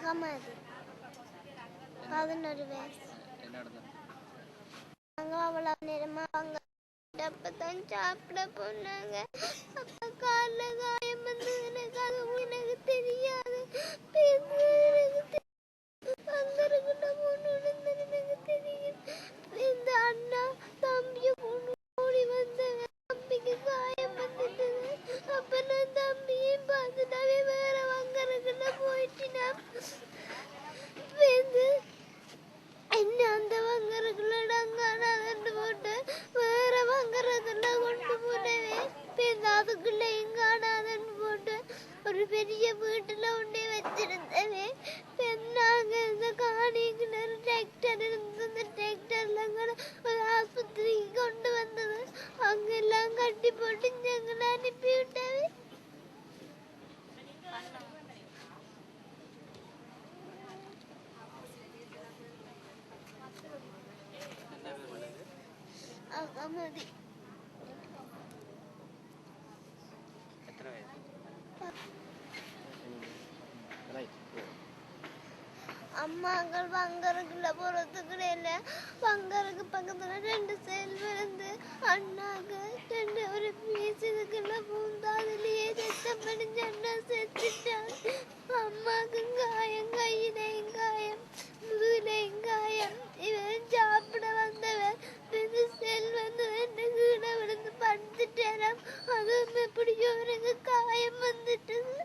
அகமது 11 வயசு. நாங்க அவ்வளவு நேரமா அவங்க அப்பதான் சாப்பிட போனாங்க. அப்ப கால்ல காயம் வந்து எனக்கு தெரியாது. அங்க இருக்கின்ற பொண்ணு எனக்கு தெரியும். இந்த அண்ணா தம்பிய பொண்ணு ஓடி வந்த தம்பிக்கு காயம் வந்துட்டது. அப்ப நான் தம்பியும் பார்த்துட்டாவே வேற வங்கறதுல போயிட்டினா என்ன அந்த வங்கறதுலடாங்க நான் போட்டு வேற வங்கறதுல கொண்டு போனவே அதுக்குள்ள எங்கானாதன்னு போட்டு ஒரு பெரிய வீட்டுல உண்டே வச்சிருந்தவே. நாங்க இந்த காணிக்குனர் டிராக்டர் இருந்து அந்த டிராக்டர்ல ஒரு ஆஸ்பத்திரிக்கு கொண்டு வந்தது. அங்கெல்லாம் கட்டி போட்டு எங்களை அனுப்பி விட்டவே. அகமதி அம்மாக்கள் வங்கருக்குள்ள போறதுக்கு இல்ல. வங்கருக்கு பக்கத்துல 2 செல் விழுந்து அண்ணாக்கு 2 ஒரு பீஸ் இதுக்குள்ள பூந்தா அதுலயே ரத்தம் படிஞ்ச அண்ணா செத்துட்டான். அம்மாக்கு காயம், கையிலையும் காயம், முதுகுலையும் காயம். இவன் சாப்பிட வந்தவன் செல் வந்து கீழே விழுந்து படுத்துட்டாராம். அதுவும் எப்படியோ எனக்கு காயம் வந்துட்டது.